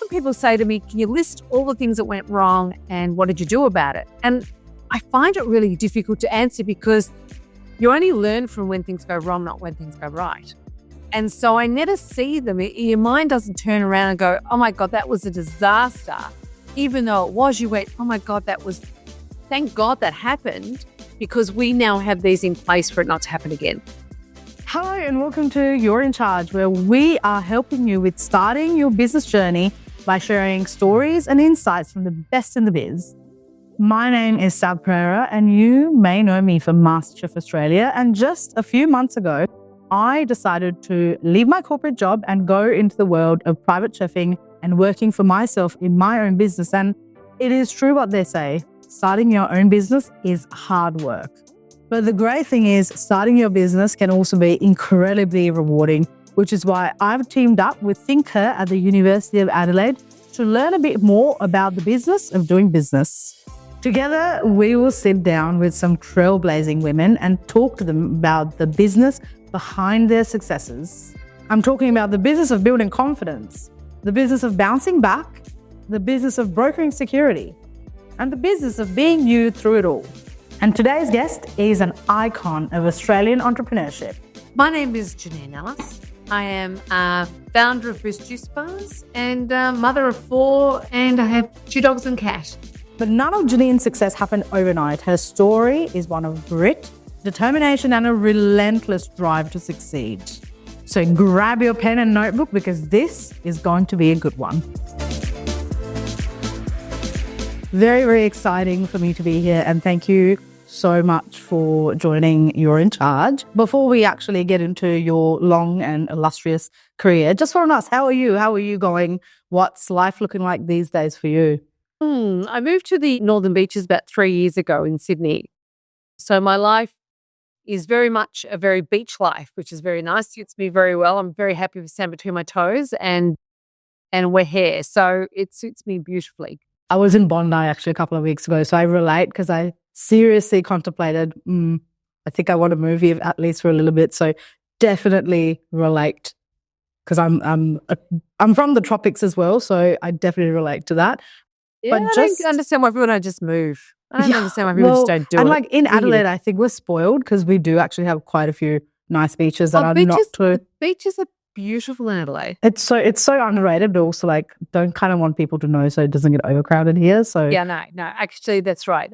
often people say to me, can you list all the things that went wrong and what did you do about it? And I find it really difficult to answer because you only learn from when things go wrong, not when things go right. And so I never see them. Your mind doesn't turn around and go, oh my God, that was a disaster. Even though it was, you went, oh my God, thank God that happened, because we now have these in place for it not to happen again. Hello and welcome to You're in Charge, where we are helping you with starting your business journey by sharing stories and insights from the best in the biz. My name is Sab Pereira and you may know me from MasterChef Australia. And just a few months ago, I decided to leave my corporate job and go into the world of private chefing and working for myself in my own business. And it is true what they say, starting your own business is hard work. But the great thing is starting your business can also be incredibly rewarding, which is why I've teamed up with ThincHer at the University of Adelaide to learn a bit more about the business of doing business. Together, we will sit down with some trailblazing women and talk to them about the business behind their successes. I'm talking about the business of building confidence, the business of bouncing back, the business of brokering security, and the business of being you through it all. And today's guest is an icon of Australian entrepreneurship. My name is Janine Allis. I am founder of Boost Juice Bars and mother of 4, and I have 2 dogs and cat. But none of Janine's success happened overnight. Her story is one of grit, determination, and a relentless drive to succeed. So grab your pen and notebook because this is going to be a good one. Very, very exciting for me to be here, and thank you so much for joining You're in Charge. Before we actually get into your long and illustrious career, just want to ask, how are you? How are you going? What's life looking like these days for you? I moved to the Northern Beaches about 3 years ago in Sydney. So my life is very much a very beach life, which is very nice. Suits me very well. I'm very happy with sand between my toes and wet hair. So it suits me beautifully. I was in Bondi actually a couple of weeks ago, so I relate because I seriously contemplated, I think I want to move here at least for a little bit. So definitely relate because I'm from the tropics as well, so I definitely relate to that. Yeah, but I don't understand why people don't just move. I don't understand why people just don't do it. And like in Adelaide, I think we're spoiled because we do actually have quite a few nice beaches that are not too. The beaches are beautiful in Adelaide. It's so underrated, but also like don't kind of want people to know so it doesn't get overcrowded here. So yeah, no, actually that's right.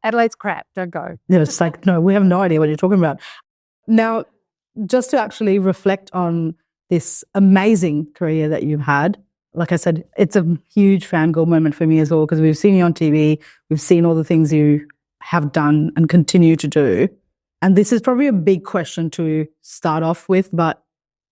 Adelaide's crap. Don't go. Yeah, it's like no, we have no idea what you're talking about. Now, just to actually reflect on this amazing career that you've had. Like I said, it's a huge fangirl moment for me as well because we've seen you on TV, we've seen all the things you have done and continue to do. And this is probably a big question to start off with, but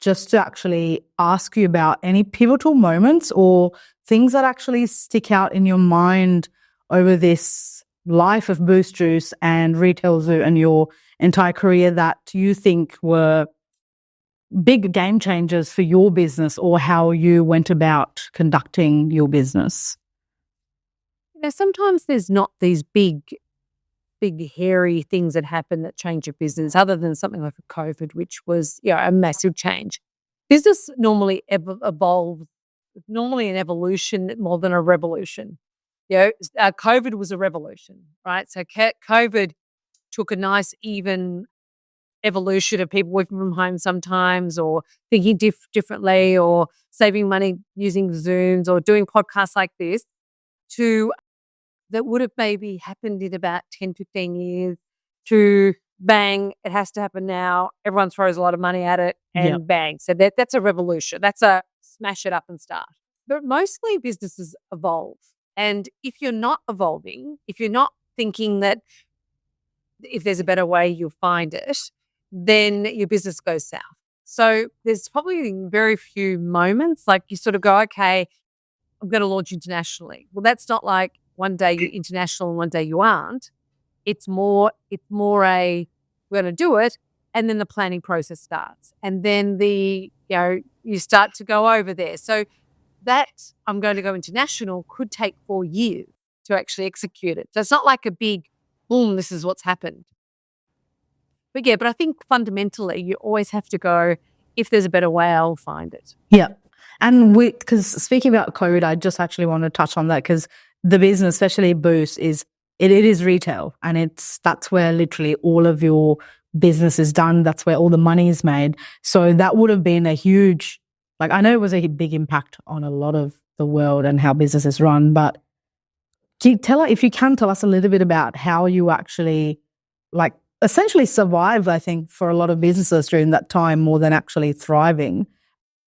just to actually ask you about any pivotal moments or things that actually stick out in your mind over this life of Boost Juice and Retail Zoo and your entire career that you think were big game changers for your business or how you went about conducting your business? Sometimes there's not these big, hairy things that happen that change your business other than something like a COVID, which was a massive change. Business normally evolves, normally an evolution more than a revolution. COVID was a revolution, right? So COVID took a nice even evolution of people working from home sometimes or thinking differently or saving money using Zooms or doing podcasts like this to that would have maybe happened in about 10, 15 years to bang, it has to happen now. Everyone throws a lot of money at it and bang. So that's a revolution. That's a smash it up and start. But mostly businesses evolve. And if you're not evolving, if you're not thinking that if there's a better way, you'll find it, then your business goes south. So there's probably very few moments like you sort of go, okay, I'm going to launch internationally. Well, that's not like one day you're international and one day you aren't. It's more a we're going to do it, and then the planning process starts, and then you start to go over there. So that I'm going to go international could take 4 years to actually execute it. So it's not like a big boom. This is what's happened. But I think fundamentally you always have to go, if there's a better way, I'll find it. Yeah. And because speaking about COVID, I just actually want to touch on that because the business, especially Boost, it is retail, and that's where literally all of your business is done. That's where all the money is made. So that would have been a huge, like, I know it was a big impact on a lot of the world and how business is run, but if you can tell us a little bit about how you actually, like, essentially survived, I think, for a lot of businesses during that time more than actually thriving.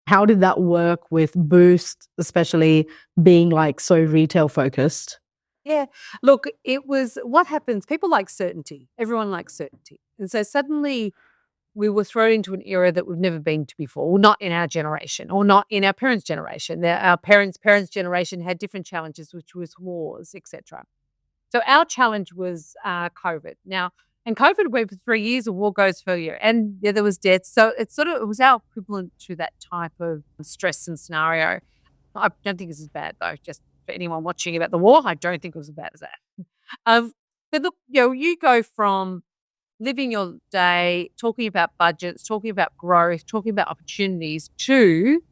How did that work with Boost, especially being like so retail focused? Yeah. Look, it was what happens. People like certainty. Everyone likes certainty. And so suddenly we were thrown into an era that we've never been to before, well, not in our generation or not in our parents' generation. Our parents' generation had different challenges, which was wars, etc. So our challenge was COVID. Now, and COVID went for 3 years, a war goes for a year, and yeah, there was death. So it was our equivalent to that type of stress and scenario. I don't think it's as bad though. Just for anyone watching about the war, I don't think it was as bad as that. But look, you go from living your day, talking about budgets, talking about growth, talking about opportunities to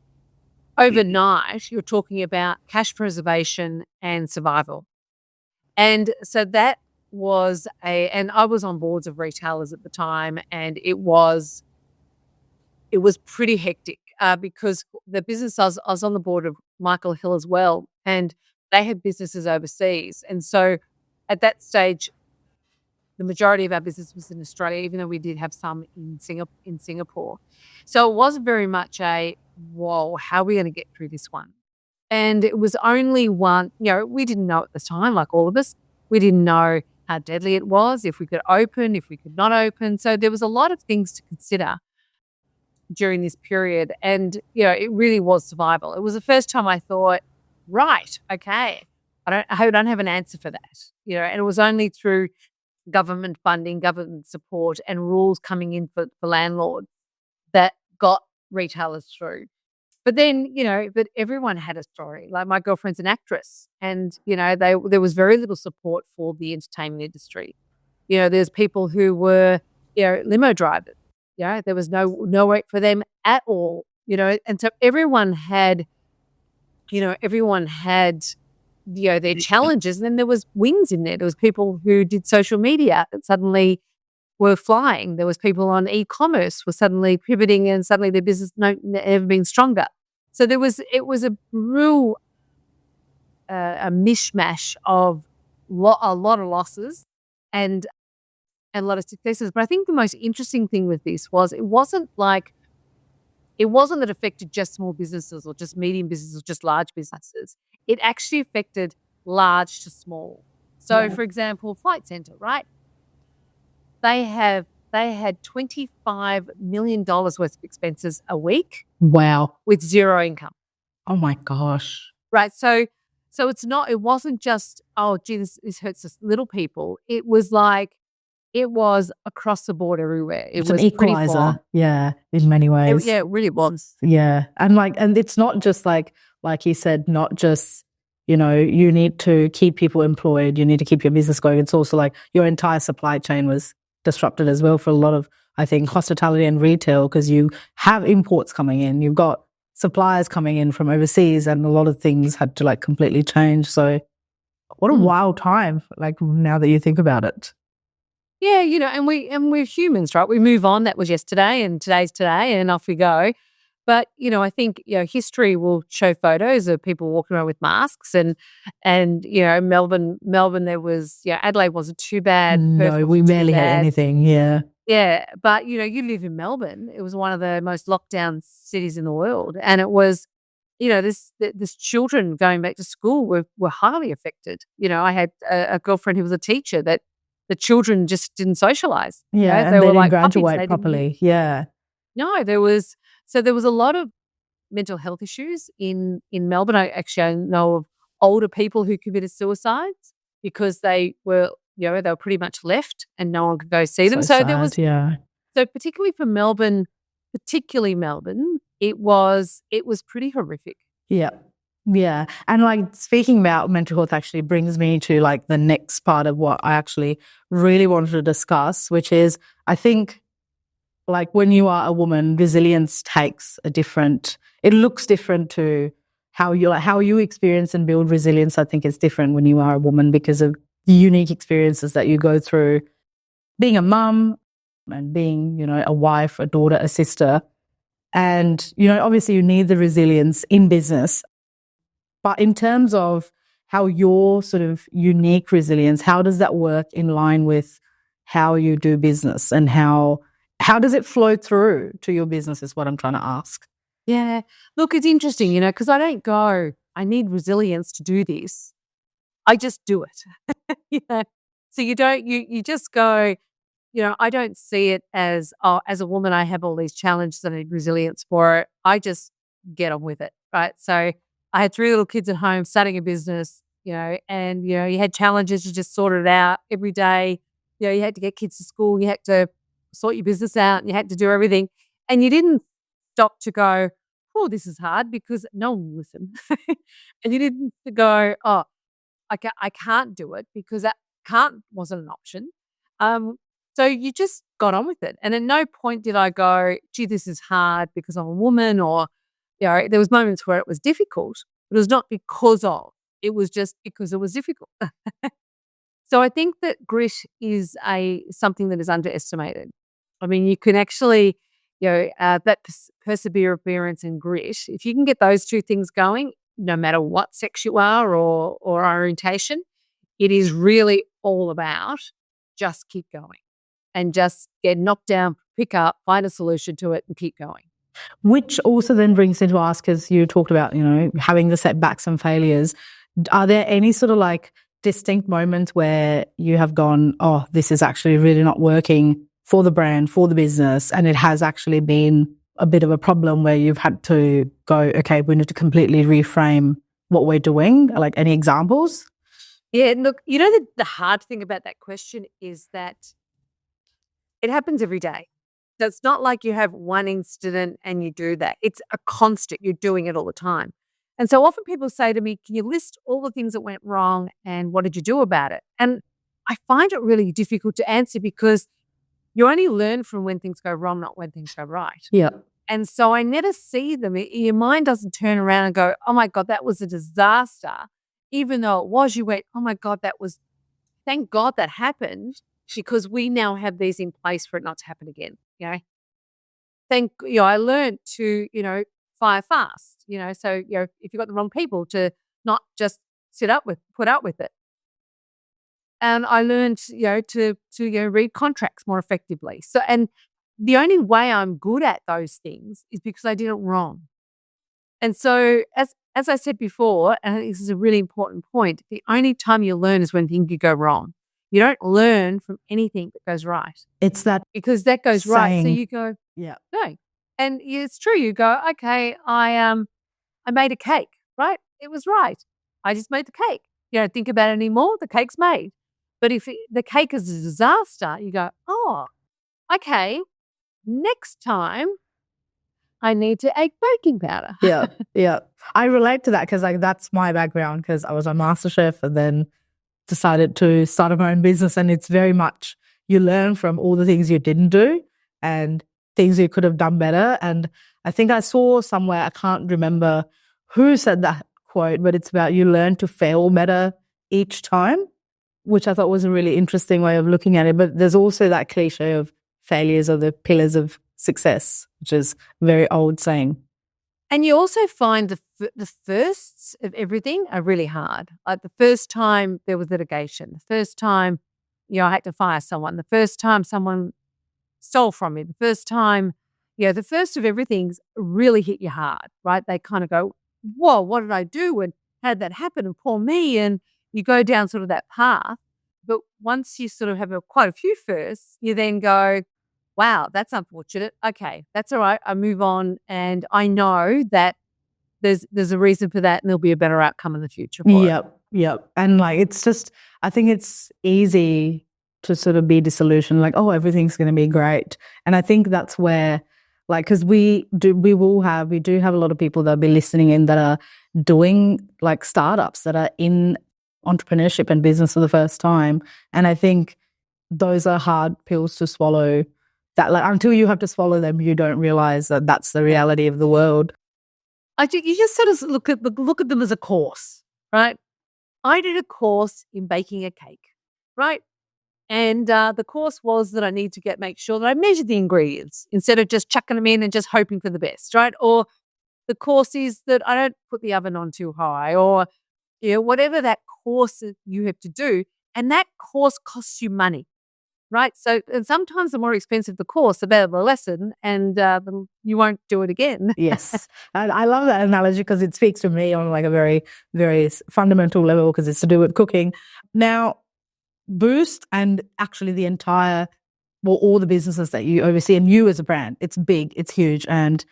overnight, you're talking about cash preservation and survival. And so that was and I was on boards of retailers at the time, and it was pretty hectic because the business I was on the board of Michael Hill as well, and they had businesses overseas. And so at that stage, the majority of our business was in Australia, even though we did have some in Singapore. So it was very much whoa, how are we going to get through this one? And it was only one, we didn't know at the time, like all of us, we didn't know how deadly it was, if we could open, if we could not open. So there was a lot of things to consider during this period. And, it really was survival. It was the first time I thought, right, okay, I don't have an answer for that. And it was only through government funding, government support, and rules coming in for landlords that got retailers through. But then, but everyone had a story. Like my girlfriend's an actress, and, there was very little support for the entertainment industry. There's people who were, limo drivers. There was no work for them at all, and so everyone had their challenges. And then there was wings in there. There was people who did social media that suddenly were flying. There was people on e-commerce were suddenly pivoting, and suddenly their business never been stronger. So it was a real a mishmash of a lot of losses and a lot of successes. But I think the most interesting thing with this was it wasn't that it affected just small businesses or just medium businesses or just large businesses. It actually affected large to small. So, for example, Flight Centre, right? They had $25 million worth of expenses a week. Wow. With zero income. Oh my gosh. Right. So it wasn't just, oh, gee, this hurts us little people. It was across the board everywhere. It was an equalizer. Yeah, in many ways. It really was. Yeah. And it's not just like you said, not just, you need to keep people employed, you need to keep your business going. It's also like your entire supply chain was disrupted as well for a lot of, I think, hospitality and retail, because you have imports coming in, you've got suppliers coming in from overseas, and a lot of things had to like completely change. So what a wild time, like now that you think about it. Yeah, and we're humans, right? We move on. That was yesterday, and today's today, and off we go. But, I think, history will show photos of people walking around with masks, and Melbourne, there was, Adelaide wasn't too bad. No, we barely had anything. Yeah. Yeah. But, you live in Melbourne. It was one of the most locked down cities in the world. And it was, this children going back to school were highly affected. I had a girlfriend who was a teacher that the children just didn't socialize. Yeah. And they didn't like graduate properly. Yeah. No, there was a lot of mental health issues in Melbourne. I know of older people who committed suicides because they were pretty much left and no one could go see them. So there was, so particularly for Melbourne, it was pretty horrific. Yeah. Yeah. And like speaking about mental health actually brings me to like the next part of what I actually really wanted to discuss, which is I think like when you are a woman, resilience it looks different to how you experience and build resilience. I think is different when you are a woman because of the unique experiences that you go through being a mum and being, a wife, a daughter, a sister. And, obviously you need the resilience in business. But in terms of how your sort of unique resilience, how does that work in line with how you do business and how does it flow through to your business is what I'm trying to ask. Yeah. Look, it's interesting, because I don't go, I need resilience to do this. I just do it. So you just go, I don't see it as, oh, as a woman, I have all these challenges and I need resilience for it. I just get on with it, right? So I had 3 little kids at home starting a business, and, you had challenges, you just sort it out every day. You had to get kids to school, you had to sort your business out, and you had to do everything. And you didn't stop to go, oh, this is hard, because no one will listen. And you didn't go, oh, I can't do it, because that can't wasn't an option. So you just got on with it. And at no point did I go, gee, this is hard because I'm a woman, or, there was moments where it was difficult. But it was not because of, it was just because it was difficult. So I think that grit is something that is underestimated. I mean, you can actually, that perseverance and grit, if you can get those 2 things going, no matter what sex you are or orientation, it is really all about just keep going and just get knocked down, pick up, find a solution to it and keep going. Which also then brings into us, because you talked about, having the setbacks and failures. Are there any sort of like distinct moments where you have gone, oh, this is actually really not working for the brand, for the business, and it has actually been a bit of a problem where you've had to go, okay, we need to completely reframe what we're doing? Like any examples? Yeah, look, the hard thing about that question is that it happens every day. So it's not like you have one incident and you do that. It's a constant. You're doing it all the time. And so often people say to me, can you list all the things that went wrong and what did you do about it? And I find it really difficult to answer, because you only learn from when things go wrong, not when things go right. Yeah. And so I never see them. Your mind doesn't turn around and go, oh my God, that was a disaster. Even though it was, you went, oh my God, thank God that happened, because we now have these in place for it not to happen again. I learned to, fire fast, so, if you've got the wrong people, to not just put up with it. And I learned, to read contracts more effectively. So, and the only way I'm good at those things is because I did it wrong. And so, as I said before, and I think this is a really important point, the only time you learn is when things go wrong. You don't learn from anything that goes right. It's that because that goes saying, right. So you go, yeah, no. And it's true. You go, okay, I made a cake, right? It was right. I just made the cake. You don't think about it anymore. The cake's made. But if the cake is a disaster, you go, oh, okay, next time I need to add baking powder. Yeah, yeah. I relate to that because that's my background, because I was a MasterChef and then decided to start my own business, and it's very much you learn from all the things you didn't do and things you could have done better. And I think I saw somewhere, I can't remember who said that quote, but it's about you learn to fail better each time, which I thought was a really interesting way of looking at it. But there's also that cliche of failures are the pillars of success, which is a very old saying. And you also find the firsts of everything are really hard. Like the first time there was litigation, the first time, I had to fire someone, the first time someone stole from me, the first time, the first of everything's really hit you hard, right? They kind of go, whoa, what did I do? And how did that happen? And poor me. And you go down sort of that path. But once you sort of have quite a few firsts, you then go, wow, that's unfortunate. Okay, that's all right. I move on, and I know that there's a reason for that, and there'll be a better outcome in the future for it. Yep. And it's just, I think it's easy to sort of be disillusioned, like, oh, everything's going to be great. And I think that's where, because we do have a lot of people that'll be listening in that are doing startups, that are in entrepreneurship and business for the first time. And I think those are hard pills to swallow that like until you have to swallow them, you don't realize that that's the reality of the world. You just sort of look at them as a course, right? I did a course in baking a cake, right? And the course was that I need to make sure that I measured the ingredients instead of just chucking them in and just hoping for the best, right? Or the course is that I don't put the oven on too high, or whatever that course that you have to do, and that course costs you money, right? So, and sometimes the more expensive the course, the better the lesson, and you won't do it again. Yes. And I love that analogy because it speaks to me on like a very, very fundamental level because it's to do with cooking. Now, Boost and actually the entire, well, all the businesses that you oversee and you as a brand, it's big, it's huge. And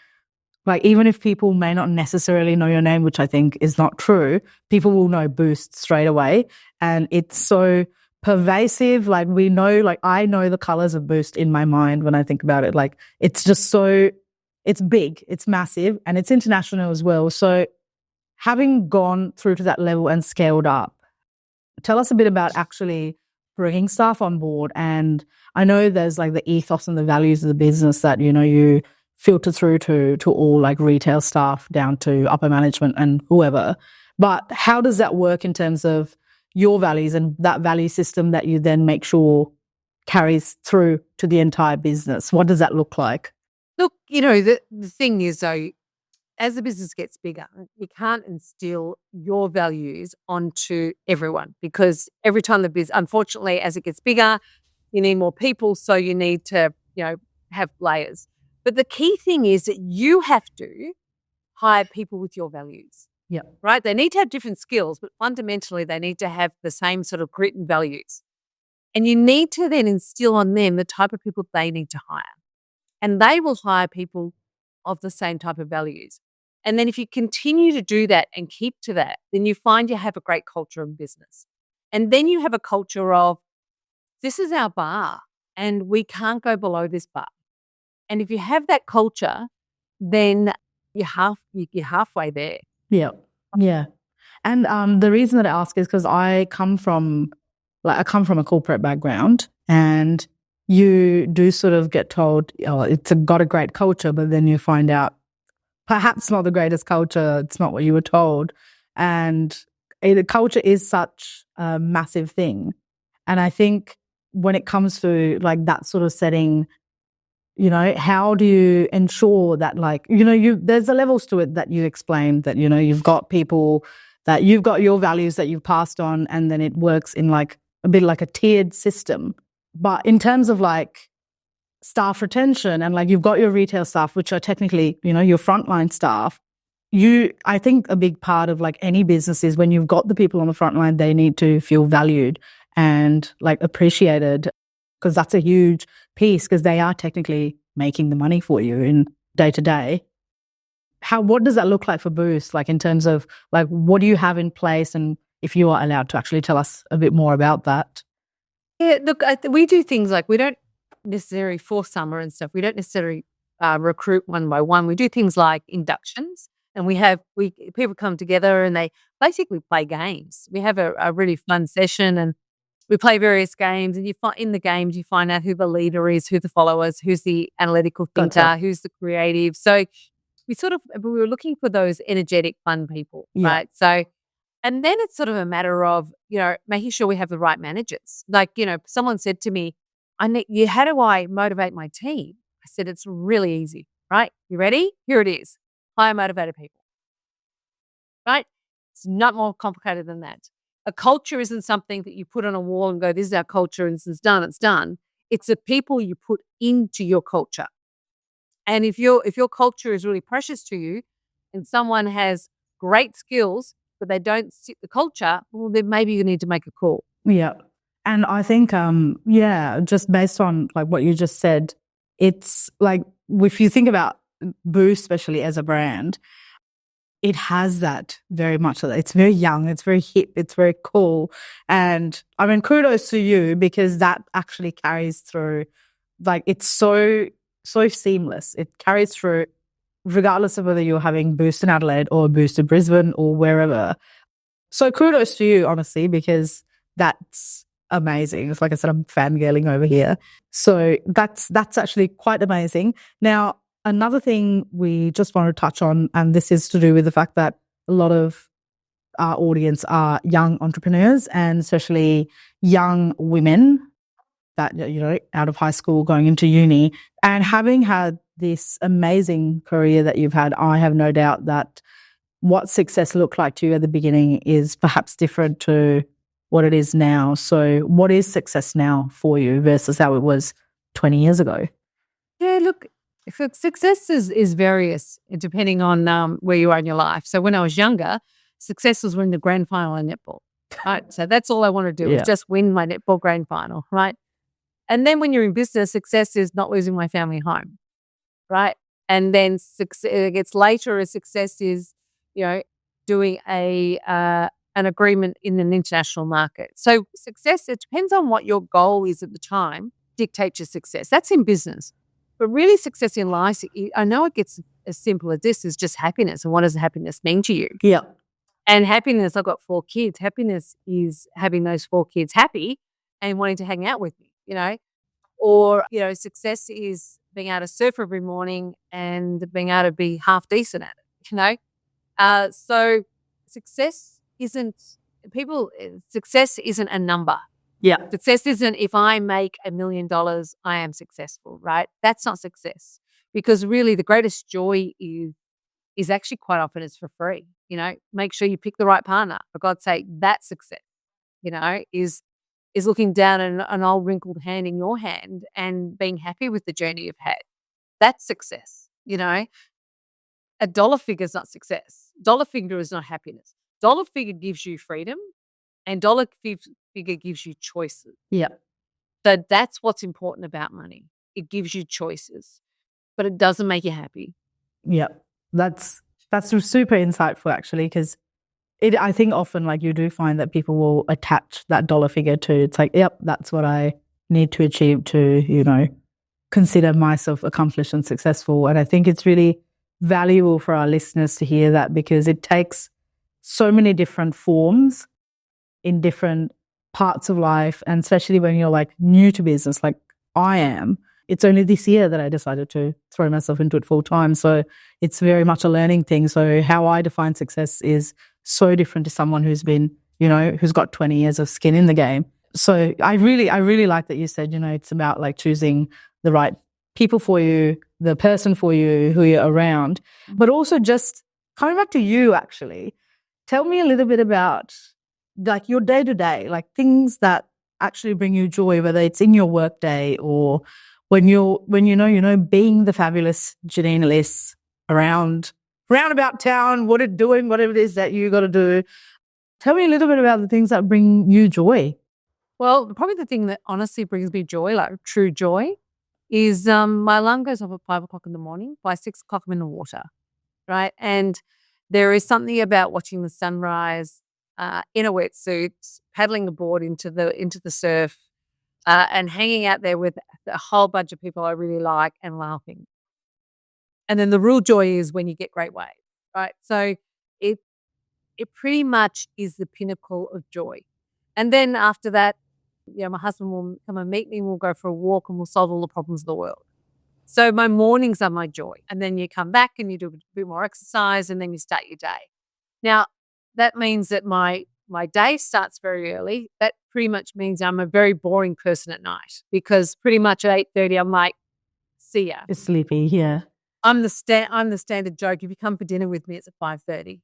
like, even if people may not necessarily know your name, which I think is not true, people will know Boost straight away. And it's so pervasive. Like we know, like I know the colors of Boost in my mind when I think about it. Like it's just so, it's big, it's massive, and it's international as well. So having gone through to that level and scaled up, tell us a bit about actually bringing staff on board. And I know there's like the ethos and the values of the business that, you filter through to all like retail staff down to upper management and whoever. But how does that work in terms of your values and that value system that you then make sure carries through to the entire business? What does that look like? Look, the thing is though, as the business gets bigger, you can't instill your values onto everyone because every time the business, unfortunately, as it gets bigger, you need more people. So you need to, have layers. But the key thing is that you have to hire people with your values. Yeah. Right? They need to have different skills, but fundamentally they need to have the same sort of grit and values. And you need to then instill on them the type of people they need to hire. And they will hire people of the same type of values. And then if you continue to do that and keep to that, then you find you have a great culture in business. And then you have a culture of, this is our bar and we can't go below this bar. And if you have that culture, then you're halfway there. Yeah. Yeah. And the reason that I ask is because I come from a corporate background, and you do sort of get told, oh, it's got a great culture, but then you find out perhaps not the greatest culture. It's not what you were told. And culture is such a massive thing. And I think when it comes to like that sort of setting, how do you ensure that like, there's the levels to it that you explained that, you've got people that you've got your values that you've passed on, and then it works in like a bit like a tiered system. But in terms of like staff retention and like you've got your retail staff, which are technically, your frontline staff, I think a big part of like any business is when you've got the people on the front line, they need to feel valued and like appreciated, because that's a huge piece because they are technically making the money for you in day to day. What does that look like for Boost? Like in terms of like, what do you have in place? And if you are allowed to actually tell us a bit more about that. Yeah, look, we do things like we don't necessarily for summer and stuff. We don't necessarily recruit one by one. We do things like inductions, and people come together and they basically play games. We have a really fun session, and we play various games. And in the games you find out who the leader is, who the followers, who's the analytical thinker, Gotcha. who's the creative. So we were looking for those energetic, fun people, Yeah. right? So. And then it's sort of a matter of, making sure we have the right managers. Like, someone said to me, how do I motivate my team? I said, it's really easy, right? You ready? Here it is. Hire motivated people, right? It's not more complicated than that. A culture isn't something that you put on a wall and go, this is our culture and it's done, it's done. It's the people you put into your culture. And if your culture is really precious to you and someone has great skills, but they don't fit the culture, well, then maybe you need to make a call. Yeah. And I think, just based on like what you just said, it's like, if you think about Boost, especially as a brand, it has that very much. It's very young, it's very hip, it's very cool. And I mean, kudos to you because that actually carries through. Like it's so seamless. It carries through regardless of whether you're having Boost in Adelaide or Boost in Brisbane or wherever. So kudos to you, honestly, because that's amazing. It's like I said, I'm fangirling over here. So that's actually quite amazing. Now, another thing we just want to touch on, and this is to do with the fact that a lot of our audience are young entrepreneurs, and especially young women that, out of high school going into uni, and having had this amazing career that you've had, I have no doubt that what success looked like to you at the beginning is perhaps different to what it is now. So what is success now for you versus how it was 20 years ago? Yeah, look, success is various depending on where you are in your life. So when I was younger, success was winning the grand final in netball, right? So that's all I want to do is just win my netball grand final, right? And then when you're in business, success is not losing my family home, right? And then it gets later as success is, doing an agreement in an international market. So success, it depends on what your goal is at the time, dictates your success. That's in business. But really success in life, I know it gets as simple as this, is just happiness. And what does happiness mean to you? Yeah. And happiness, I've got 4 kids. Happiness is having those 4 kids happy and wanting to hang out with me, Or, success is being able to surf every morning and being able to be half decent at it, So success isn't a number. Yeah. Success isn't if I make $1 million, I am successful, right? That's not success, because really the greatest joy is actually quite often it's for free. Make sure you pick the right partner. For God's sake, that's success. Is looking down an old wrinkled hand in your hand and being happy with the journey you've had. That's success. A dollar figure is not success. Dollar figure is not happiness. Dollar figure gives you freedom, and dollar figure gives you choices. Yeah. So that's what's important about money. It gives you choices, but it doesn't make you happy. Yeah. That's super insightful, actually, because I think often, like, you do find that people will attach that dollar figure to, it's like, yep, that's what I need to achieve to, consider myself accomplished and successful. And I think it's really valuable for our listeners to hear that, because it takes so many different forms in different parts of life. And especially when you're like new to business, like I am, it's only this year that I decided to throw myself into it full time. So it's very much a learning thing. So how I define success is so different to someone who's been, who's got 20 years of skin in the game. So I really like that you said, it's about like choosing the right people for you, the person for you, who you're around, but also just coming back to you, actually. Tell me a little bit about like your day to day, like things that actually bring you joy, whether it's in your work day or when being the fabulous Janine Allis around about town, doing whatever it is that you got to do. Tell me a little bit about the things that bring you joy. Well, probably the thing that honestly brings me joy, like true joy, is my alarm goes off at 5 o'clock in the morning. By 6 o'clock, I'm in the water, right? And there is something about watching the sunrise in a wetsuit, paddling a board into the surf, and hanging out there with a whole bunch of people I really like and laughing. And then the real joy is when you get great waves, right? So it pretty much is the pinnacle of joy. And then after that, my husband will come and meet me, we'll go for a walk and we'll solve all the problems of the world. So my mornings are my joy. And then you come back and you do a bit more exercise and then you start your day. Now, that means that my day starts very early. That pretty much means I'm a very boring person at night, because pretty much at 8:30 I'm like, see ya. You're sleepy, yeah. I'm the standard joke. If you come for dinner with me, it's at 5:30.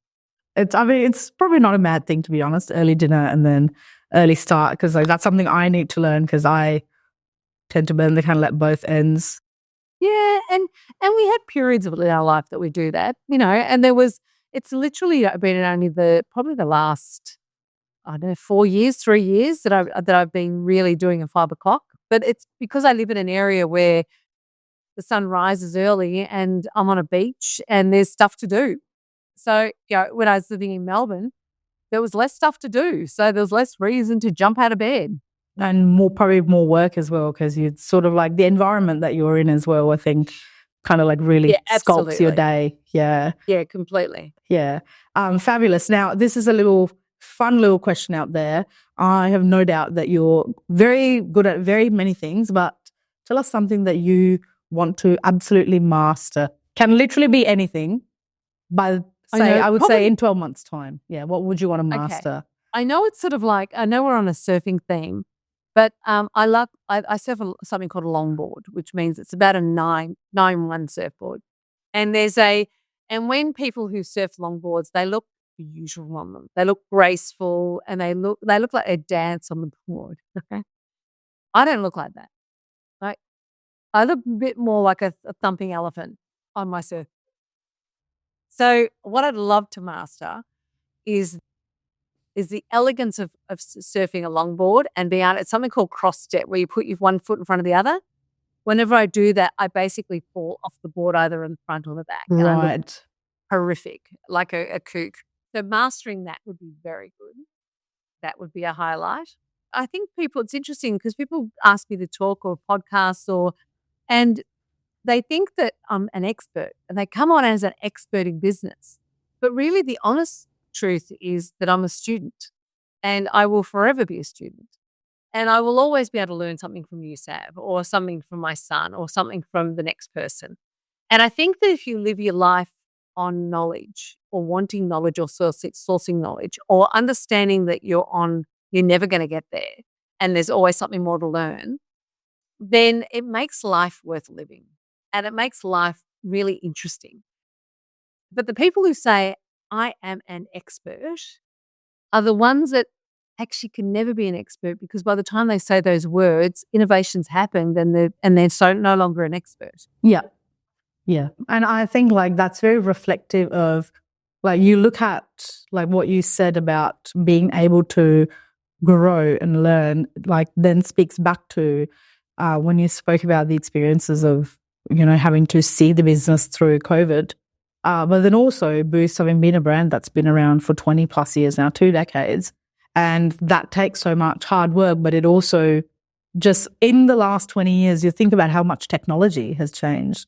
It's probably not a mad thing, to be honest, early dinner and then early start, because like that's something I need to learn, because I tend to burn the candle at both ends. Yeah, and we had periods of our life that we do that, and it's literally been only probably the last, 4 years, 3 years that I've been really doing a 5 o'clock. But it's because I live in an area where the sun rises early and I'm on a beach and there's stuff to do. So, when I was living in Melbourne, there was less stuff to do. So there was less reason to jump out of bed. And probably more work as well, because you sort of like the environment that you're in as well, I think kind of like really sculpts your day. Yeah. Yeah, completely. Yeah. Fabulous. Now, this is a little fun little question out there. I have no doubt that you're very good at very many things, but tell us something that you want to absolutely master. Can literally be anything. By I would say in 12 months' time. Yeah, what would you want to master? I know it's sort of like, I know we're on a surfing theme, but I surf something called a longboard, which means it's about a 9-1 surfboard. And and when people who surf longboards, they look beautiful on them. They look graceful and they look like they dance on the board. Okay. I don't look like that. Like, I look a bit more like a thumping elephant on my surf. So what I'd love to master is the elegance of surfing a longboard and being able, it's something called cross step, where you put your one foot in front of the other. Whenever I do that, I basically fall off the board either in the front or the back. And I look horrific, like a kook. So mastering that would be very good. That would be a highlight. I think it's interesting because people ask me to talk or podcasts and they think that I'm an expert and they come on as an expert in business. But really the honest truth is that I'm a student and I will forever be a student. And I will always be able to learn something from you, Sav, or something from my son, or something from the next person. And I think that if you live your life on knowledge or wanting knowledge or sourcing knowledge or understanding that you're never going to get there and there's always something more to learn, then it makes life worth living and it makes life really interesting. But the people who say, I am an expert, are the ones that actually can never be an expert, because by the time they say those words, innovations happen and they're so no longer an expert. Yeah. Yeah. And I think like that's very reflective of, like, you look at like what you said about being able to grow and learn, like then speaks back to when you spoke about the experiences of, having to see the business through COVID. But then also Boost having been a brand that's been around for 20 plus years now, 2 decades. And that takes so much hard work, but it also just in the last 20 years, you think about how much technology has changed,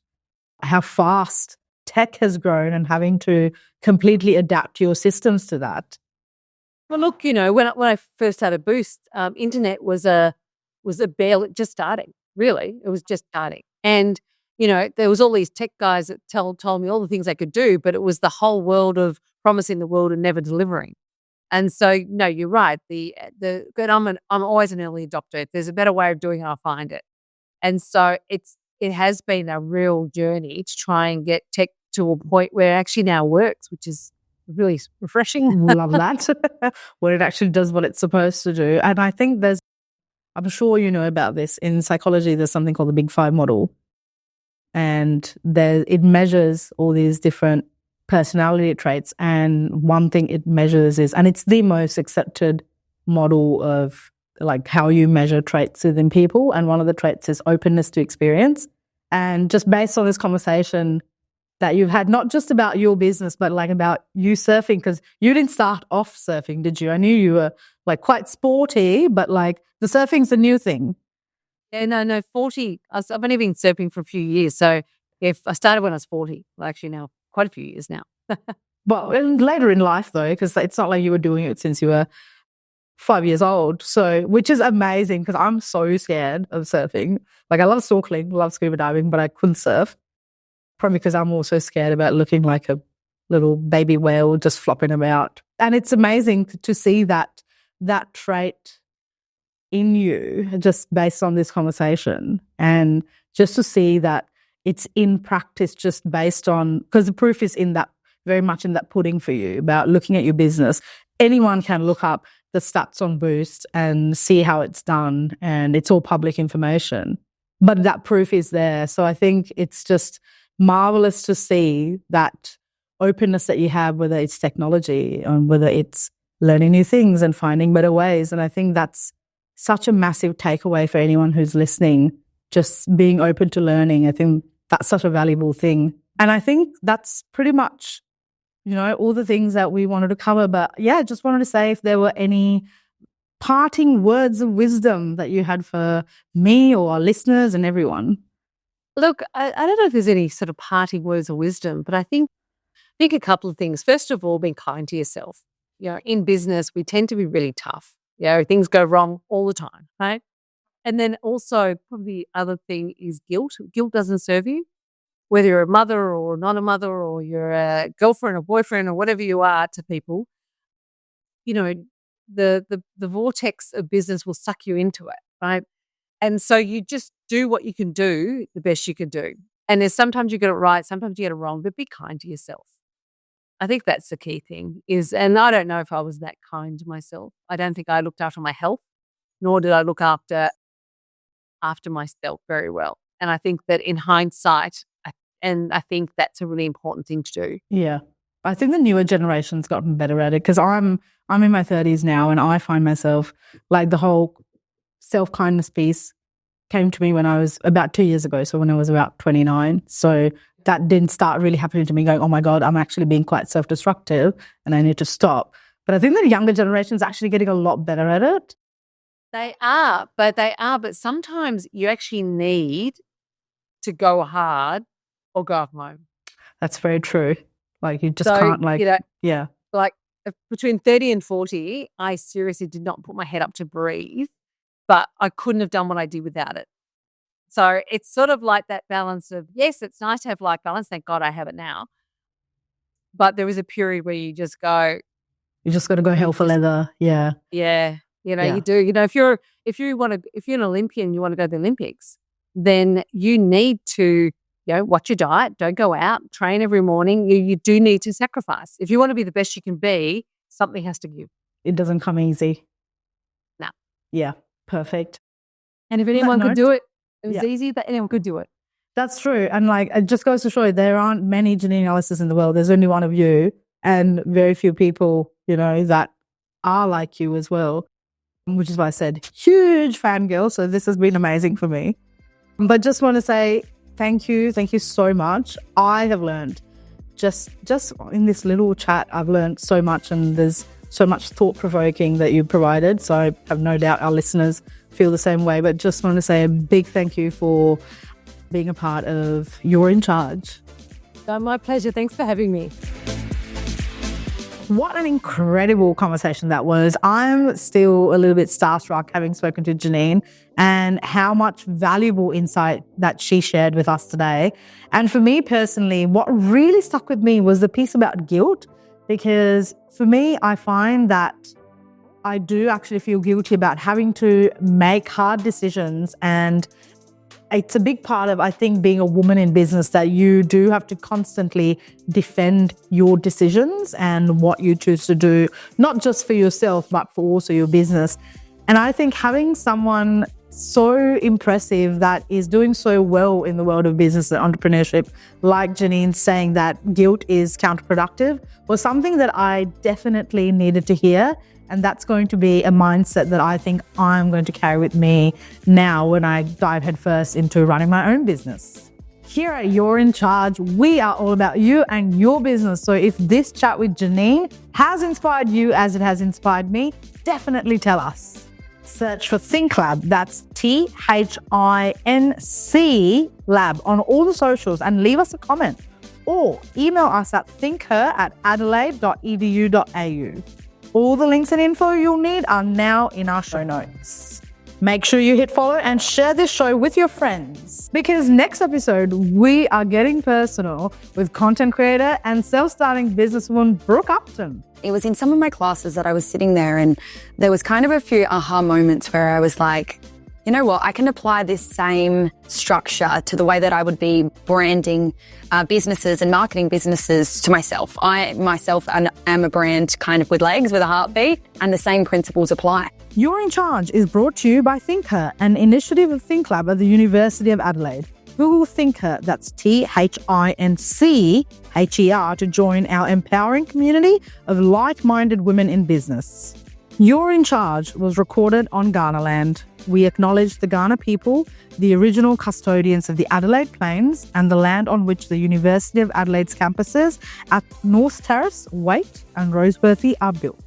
how fast tech has grown, and having to completely adapt your systems to that. Well, look, when I first started Boost, internet was a barely just starting. Really, it was just starting, and there was all these tech guys that told me all the things I could do, but it was the whole world of promising the world and never delivering. And so, no, you're right. I'm always an early adopter. If there's a better way of doing it, I'll find it. And so it has been a real journey to try and get tech to a point where it actually now works, which is really refreshing. Love that. When it actually does what it's supposed to do. And I think I'm sure you know about this. In psychology, there's something called the Big Five model. And it measures all these different personality traits. And one thing it measures and it's the most accepted model of like how you measure traits within people. And one of the traits is openness to experience. And just based on this conversation that you've had, not just about your business, but like about you surfing, because you didn't start off surfing, did you? I knew you were like quite sporty, but like the surfing's a new thing. Yeah, no, 40. I've only been surfing for a few years. So if I started when I was 40, well, actually now quite a few years now. Well, and later in life though, because it's not like you were doing it since you were 5 years old. So, which is amazing because I'm so scared of surfing. Like I love snorkeling, love scuba diving, but I couldn't surf. Probably because I'm also scared about looking like a little baby whale just flopping about. And it's amazing to see that trait in you just based on this conversation, and just to see that it's in practice just based on, because the proof is very much in that pudding for you about looking at your business. Anyone can look up the stats on Boost and see how it's done, and it's all public information, but that proof is there. So I think it's just marvelous to see that openness that you have, whether it's technology and whether it's learning new things and finding better ways. And I think that's such a massive takeaway for anyone who's listening, just being open to learning. I think that's such a valuable thing. And I think that's pretty much, all the things that we wanted to cover. But yeah, just wanted to say if there were any parting words of wisdom that you had for me or our listeners and everyone. Look, I don't know if there's any sort of parting words of wisdom, but I think a couple of things. First of all, being kind to yourself. in business, we tend to be really tough. Things go wrong all the time, right? And then also probably the other thing is guilt. Guilt doesn't serve you, whether you're a mother or not a mother or you're a girlfriend or boyfriend or whatever you are to people. The vortex of business will suck you into it, right? And so you just do what you can do the best you can do. And there's sometimes you get it right, sometimes you get it wrong, but be kind to yourself. I think that's the key thing and I don't know if I was that kind to myself. I don't think I looked after my health, nor did I look after myself very well. And I think that in hindsight, I think that's a really important thing to do. Yeah. I think the newer generation's gotten better at it because I'm in my 30s now and I find myself like the whole self-kindness piece came to me when I was about 2 years ago. So when I was about 29. So that didn't start really happening to me going, oh my God, I'm actually being quite self-destructive and I need to stop. But I think the younger generation is actually getting a lot better at it. They are, but sometimes you actually need to go hard or go off home. That's very true. Like you just can't yeah. Like between 30 and 40, I seriously did not put my head up to breathe, but I couldn't have done what I did without it. So it's sort of like that balance of, yes, it's nice to have life balance. Thank God I have it now. But there was a period where you just go. You just got to go hell for leather. Yeah. Yeah. You do. If you're an Olympian, you want to go to the Olympics, then you need to, watch your diet, don't go out, train every morning. You do need to sacrifice. If you want to be the best you can be, something has to give. It doesn't come easy. No. Yeah. Perfect. And if anyone could do it, it was easy, but anyone could do it. That's true. And it just goes to show you, there aren't many Janine Allises in the world. There's only one of you and very few people, that are like you as well, which is why I said huge fangirl. So this has been amazing for me. But just want to say thank you. Thank you so much. I have learned just in this little chat, I've learned so much and there's so much thought-provoking that you provided. So I have no doubt our listeners feel the same way. But just want to say a big thank you for being a part of You're in Charge. Oh, my pleasure. Thanks for having me. What an incredible conversation that was. I'm still a little bit starstruck having spoken to Janine and how much valuable insight that she shared with us today. And for me personally, what really stuck with me was the piece about guilt, because for me, I find that I do actually feel guilty about having to make hard decisions, and it's a big part of, I think, being a woman in business that you do have to constantly defend your decisions and what you choose to do, not just for yourself, but for also your business. And I think having someone so impressive that is doing so well in the world of business and entrepreneurship, like Janine saying that guilt is counterproductive, was something that I definitely needed to hear. And that's going to be a mindset that I think I'm going to carry with me now when I dive headfirst into running my own business. Here at You're in Charge, we are all about you and your business. So if this chat with Janine has inspired you as it has inspired me, definitely tell us. Search for ThincLab, that's ThincLab on all the socials, and leave us a comment. Or email us at thinkher@adelaide.edu.au. All the links and info you'll need are now in our show notes. Make sure you hit follow and share this show with your friends, because next episode, we are getting personal with content creator and self-starting businesswoman Brooke Upton. It was in some of my classes that I was sitting there and there was kind of a few aha moments where I was like, you know what, I can apply this same structure to the way that I would be branding businesses and marketing businesses to myself. I myself am a brand kind of with legs, with a heartbeat, and the same principles apply. You're in Charge is brought to you by ThincHer, an initiative of ThincLab at the University of Adelaide. Google ThincHer, that's ThincHer, to join our empowering community of like-minded women in business. You're in Charge was recorded on Kaurna land. We acknowledge the Kaurna people, the original custodians of the Adelaide Plains, and the land on which the University of Adelaide's campuses at North Terrace, Waite and Roseworthy are built.